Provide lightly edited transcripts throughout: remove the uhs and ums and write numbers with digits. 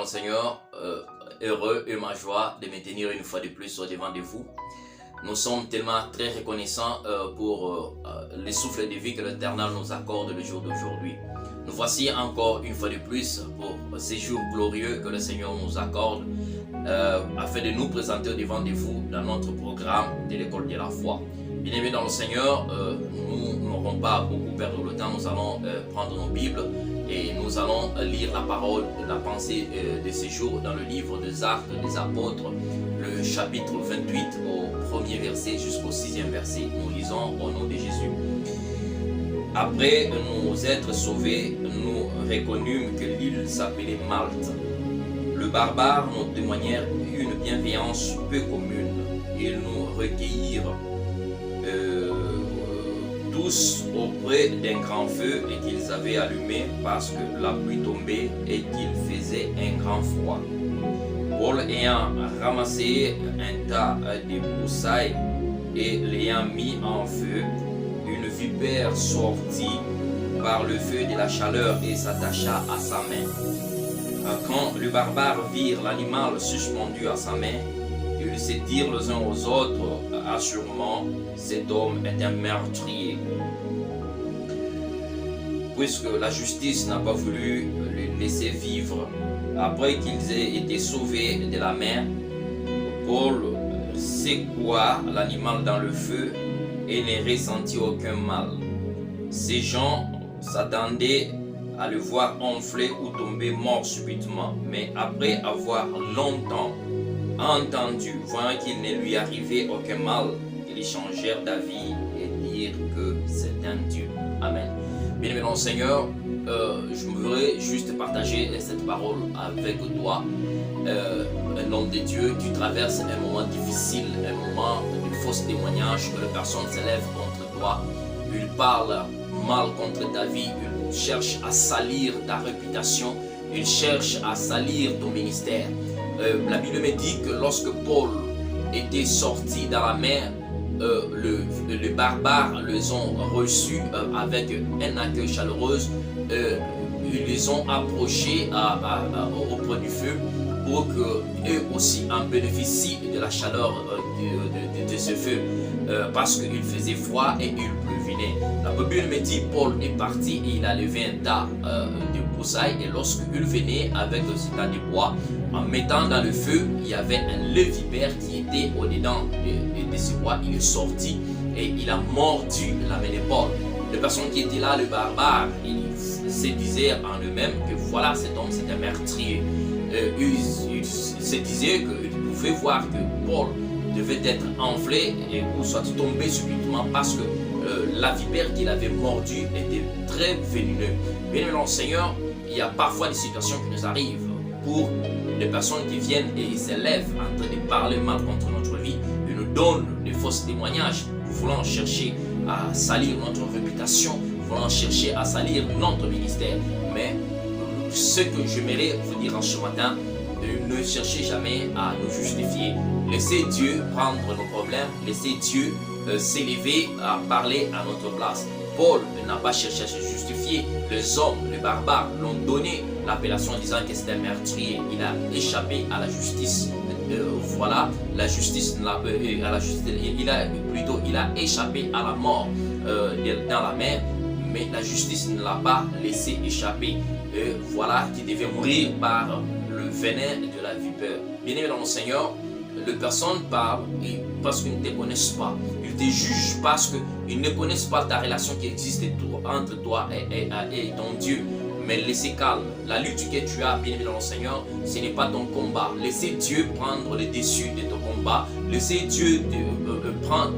Seigneur, heureux et ma joie de me tenir une fois de plus au devant de vous. Nous sommes tellement très reconnaissants pour les souffles de vie que l'Éternel nous accorde le jour d'aujourd'hui. Nous voici encore une fois de plus pour ces jours glorieux que le Seigneur nous accorde afin de nous présenter au devant de vous dans notre programme de l'école de la foi. Bien-aimés dans le Seigneur, nous n'aurons pas beaucoup perdu le temps, nous allons prendre nos Bibles et nous allons lire la parole, la pensée de ces jours dans le livre des Actes des Apôtres, le chapitre 28 au premier verset jusqu'au 6e verset. Nous lisons au nom de Jésus. Après nous être sauvés, nous reconnûmes que l'île s'appelait Malte. Le barbare nous témoignèrent une bienveillance peu commune. Ils nous recueillirent tous auprès d'un grand feu et qu'ils avaient allumé parce que la pluie tombait et qu'il faisait un grand froid. Paul ayant ramassé un tas de broussailles et l'ayant mis en feu, une vipère sortit par le feu de la chaleur et s'attacha à sa main. Quand les barbares virent l'animal suspendu à sa main, ils se dirent les uns aux autres, assurément, cet homme est un meurtrier. Puisque la justice n'a pas voulu le laisser vivre. Après qu'ils aient été sauvés de la mer, Paul secoua l'animal dans le feu et ne ressentit aucun mal. Ces gens s'attendaient à le voir enfler ou tomber mort subitement, mais après avoir longtemps entendu, voyant qu'il ne lui arrivait aucun mal, ils changèrent d'avis et dirent que c'est un Dieu. Amen. Bien-aimé dans le Seigneur, je voudrais juste partager cette parole avec toi. Un homme de Dieu, tu traverses un moment difficile, un moment de faux témoignage, que les personnes s'élèvent contre toi, ils parlent mal contre ta vie, ils cherchent à salir ta réputation, ils cherchent à salir ton ministère. La Bible me dit que lorsque Paul était sorti dans la mer, les barbares les ont reçus avec un accueil chaleureux. Ils les ont approchés auprès du feu pour qu'eux aussi en bénéficient de la chaleur de ce feu, parce qu'il faisait froid et il pleuvait. La Bible me dit Paul est parti et il a levé un tas de broussailles, et lorsqu'il venait avec ce tas de bois, en mettant dans le feu, il y avait un lévipère qui était au-dedans de ce bois. Il est sorti et il a mordu la main de Paul. Les personnes qui étaient là, le barbare, ils se disaient en eux-mêmes que voilà, cet homme c'est un meurtrier. Ils se disaient qu'ils pouvaient voir que Paul devait être enflé ou soit tombé subitement parce que la vipère qu'il avait mordue était très vénéneuse. Bien aimé dans le Seigneur, il y a parfois des situations qui nous arrivent pour des personnes qui viennent et ils s'élèvent en train de parler mal contre notre vie. Ils nous donnent des faux témoignages, voulant chercher à salir notre réputation, voulant chercher à salir notre ministère. Mais ce que j'aimerais vous dire en ce matin, ne cherchez jamais à nous justifier. Laissez Dieu prendre nos problèmes, laissez Dieu s'élever à parler à notre place. Paul n'a pas cherché à se justifier. Les hommes, les barbares, l'ont donné l'appellation en disant que c'était un meurtrier. Il a échappé à la justice. Voilà, la justice, il a échappé à la mort dans la mer, mais la justice ne l'a pas laissé échapper. Voilà, qui devait mourir par le venin de la vipère. Bien-aimé dans le Seigneur, les personnes parlent parce qu'ils ne te connaissent pas. Ils te jugent parce qu'ils ne connaissent pas ta relation qui existe entre toi et ton Dieu. Mais laissez calme. La lutte que tu as, bien aimé dans le Seigneur, ce n'est pas ton combat. Laissez Dieu prendre le dessus de ton combat. Laissez Dieu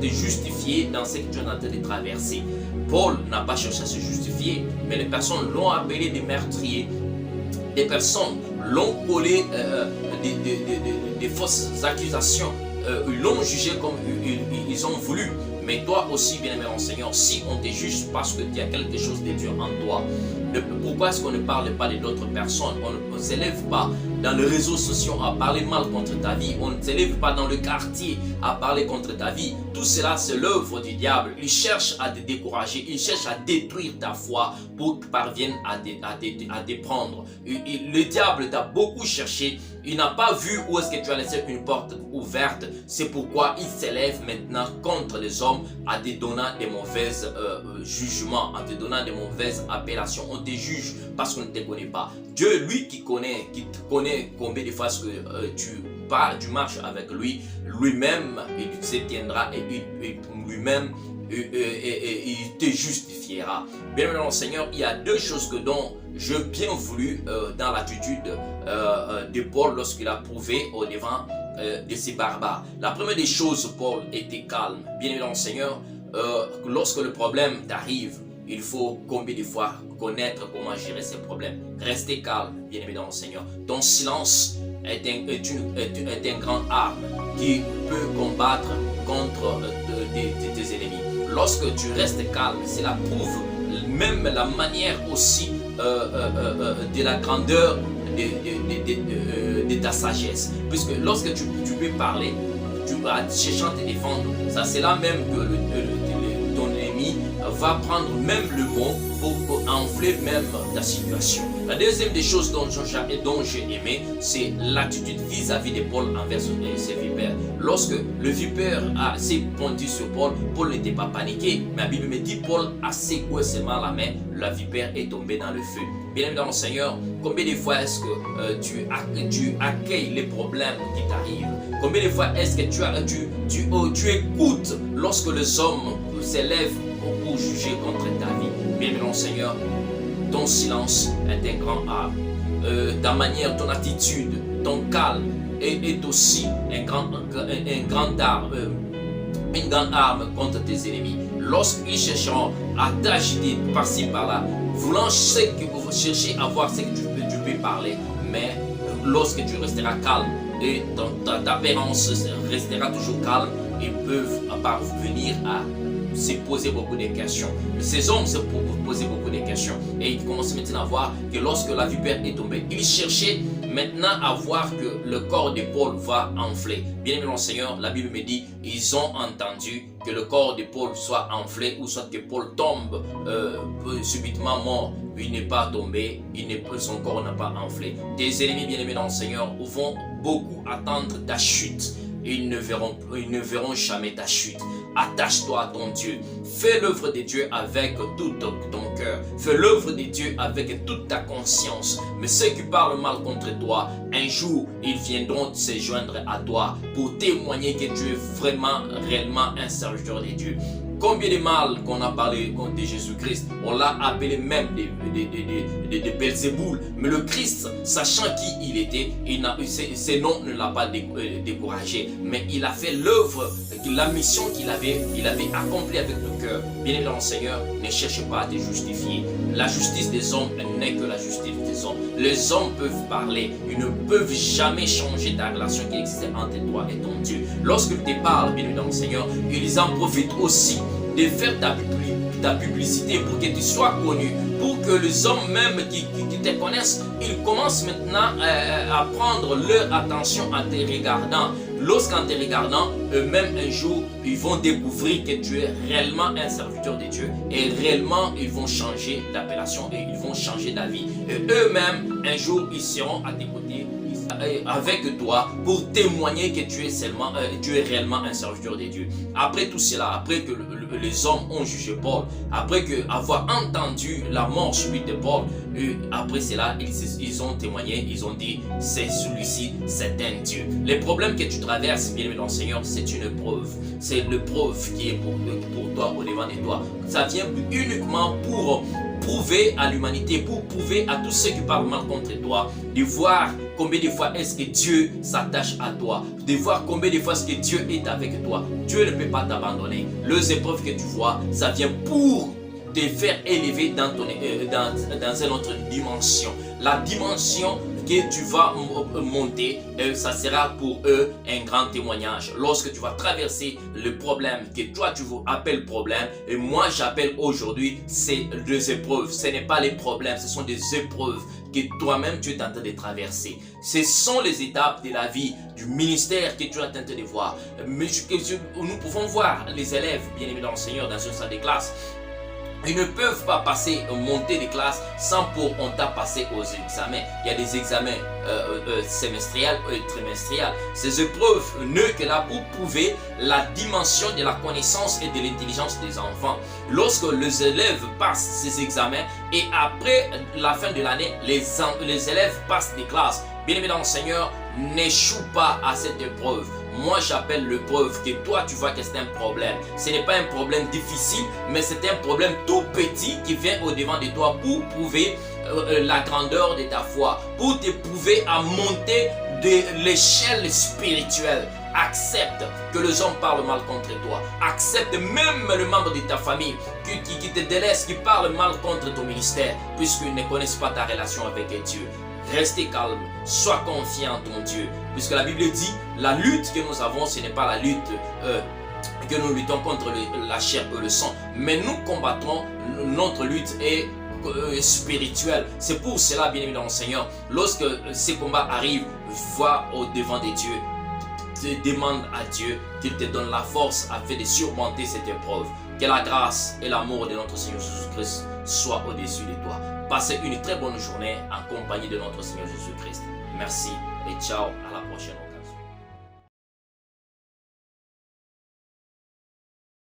te justifier dans ce que tu es en train de traverser. Paul n'a pas cherché à se justifier, mais les personnes l'ont appelé des meurtriers. Des personnes l'ont collé des fausses accusations. Ils l'ont jugé comme ils ont voulu. Mais toi aussi, bien-aimé dans le Seigneur, si on te juge parce qu'il y a quelque chose de Dieu en toi, pourquoi est-ce qu'on ne parle pas d'autres personnes? On ne s'élève pas dans les réseaux sociaux à parler mal contre ta vie. On ne s'élève pas dans le quartier à parler contre ta vie. Tout tout cela, c'est l'œuvre du diable. Il cherche à te décourager, il cherche à détruire ta foi pour que tu parviennes à déprendre. Le diable t'a beaucoup cherché, il n'a pas vu où est-ce que tu as laissé une porte ouverte. C'est pourquoi il s'élève maintenant contre les hommes en te donnant des mauvais jugements, en te donnant des mauvaises appellations. On te juge parce qu'on ne te connaît pas. Dieu, lui qui te connaît combien de fois ce que tu marches avec lui, lui-même, il se tiendra et lui-même, il te justifiera. Bien aimé dans le Seigneur, il y a deux choses dont je bien voulu dans l'attitude de Paul lorsqu'il a prouvé au devant de ces barbares. La première des choses, Paul était calme. Bien aimé dans le Seigneur, lorsque le problème t'arrive, il faut combien de fois connaître comment gérer ces problèmes. Restez calme, bien aimé dans le Seigneur. Ton silence est un grand arme qui peut combattre contre tes ennemis. Lorsque tu restes calme, cela prouve même la manière aussi de la grandeur de ta sagesse. Puisque lorsque tu peux parler, tu vas chercher à te défendre. Ça, c'est là même que ton ennemi va prendre même le mot pour enfler même ta situation. La deuxième des choses dont j'ai aimé, c'est l'attitude vis-à-vis de Paul envers ses vipères. Lorsque le vipère s'est pointu sur Paul, Paul n'était pas paniqué, mais la Bible me dit Paul a secoué seulement la main, la vipère est tombée dans le feu. Bien aimé dans le Seigneur, combien de fois est-ce que tu accueilles les problèmes qui t'arrivent? Combien de fois est-ce que tu écoutes lorsque les hommes s'élèvent pour juger contre ta vie? Bien aimé dans le Seigneur, ton silence est un grand arme. Ta manière, ton attitude, ton calme est aussi une grande arme contre tes ennemis. Lorsqu'ils chercheront à t'agiter par-ci par-là, voulant chercher à voir ce que tu peux parler, mais lorsque tu resteras calme et ta apparence restera toujours calme, ils peuvent parvenir à se poser beaucoup de questions. Ces hommes se posaient beaucoup de questions et ils commençaient maintenant à voir que lorsque la vipère est tombée, ils cherchaient maintenant à voir que le corps de Paul va enfler. Bien aimé dans le Seigneur, la Bible me dit, ils ont entendu que le corps de Paul soit enflé ou soit que Paul tombe subitement mort. Il n'est pas tombé, son corps n'a pas enflé. Tes ennemis bien aimés dans le Seigneur vont beaucoup attendre ta chute. Ils ne verront jamais ta chute. Attache-toi à ton Dieu. Fais l'œuvre de Dieu avec tout ton cœur. Fais l'œuvre de Dieu avec toute ta conscience. Mais ceux qui parlent mal contre toi, un jour, ils viendront se joindre à toi pour témoigner que tu es vraiment, réellement un serviteur de Dieu. Combien de mal qu'on a parlé de Jésus-Christ, on l'a appelé même de Belzéboul. Mais le Christ, sachant qui il était, ses noms ne l'a pas découragé. Mais il a fait l'œuvre, la mission qu'il avait accomplie avec le cœur. Bien aimé dans le Seigneur, ne cherche pas à te justifier. La justice des hommes n'est que la justice des hommes. Les hommes peuvent parler, ils ne peuvent jamais changer ta relation qui existait entre toi et ton Dieu. Lorsqu'ils te parlent, bien aimé dans le Seigneur, ils en profitent aussi de faire ta publicité pour que tu sois connu, pour que les hommes même qui te connaissent, ils commencent maintenant à prendre leur attention en te regardant. Lorsqu'en te regardant, eux-mêmes un jour, ils vont découvrir que tu es réellement un serviteur de Dieu et réellement ils vont changer d'appellation et ils vont changer d'avis. Et eux-mêmes, un jour, ils seront à tes côtés avec toi pour témoigner que tu es réellement un serviteur de Dieu. Après tout cela, après que les hommes ont jugé Paul, après avoir entendu la mort subite de Paul, après cela, ils ont témoigné, ils ont dit, c'est celui-ci, c'est un Dieu. Les problèmes que tu traverses, bien aimé dans le Seigneur, c'est une preuve. C'est l'épreuve qui est pour toi, au devant de toi. Ça vient uniquement pour prouver à l'humanité, pour prouver à tous ceux qui parlent mal contre toi, de voir combien de fois est-ce que Dieu s'attache à toi, de voir combien de fois est-ce que Dieu est avec toi. Dieu ne peut pas t'abandonner. Les épreuves que tu vois, ça vient pour te faire élever dans une autre dimension. La dimension que tu vas monter, ça sera pour eux un grand témoignage. Lorsque tu vas traverser le problème que toi tu appelles problème, et moi j'appelle aujourd'hui, c'est des épreuves. Ce n'est pas les problèmes, ce sont des épreuves que toi-même tu es en train de traverser. Ce sont les étapes de la vie, du ministère que tu es en train de voir. Mais nous pouvons voir les élèves, bien aimés dans le Seigneur, dans une salle de classe. Ils ne peuvent pas monter des classes sans pour autant passer aux examens. Il y a des examens semestriels et trimestriels. Ces épreuves ne que là pour prouver la dimension de la connaissance et de l'intelligence des enfants. Lorsque les élèves passent ces examens et après la fin de l'année, les élèves passent des classes. Bien-aimé dans le Seigneur, n'échoue pas à cette épreuve. Moi, j'appelle l'épreuve que toi, tu vois que c'est un problème. Ce n'est pas un problème difficile, mais c'est un problème tout petit qui vient au-devant de toi pour prouver la grandeur de ta foi, pour te prouver à monter de l'échelle spirituelle. Accepte que les hommes parlent mal contre toi. Accepte même le membre de ta famille qui te délaisse, qui parle mal contre ton ministère, puisqu'ils ne connaissent pas ta relation avec Dieu. Restez calme, sois confiant en ton Dieu. Puisque la Bible dit, la lutte que nous avons, ce n'est pas la lutte que nous luttons contre la chair et le sang. Mais nous combattons, notre lutte est spirituelle. C'est pour cela, bien aimé dans le Seigneur, lorsque ces combats arrivent, va au devant de Dieu. Demande à Dieu qu'il te donne la force afin de surmonter cette épreuve. Que la grâce et l'amour de notre Seigneur Jésus-Christ soient au-dessus de toi. Passez une très bonne journée en compagnie de notre Seigneur Jésus-Christ. Merci et ciao, à la prochaine.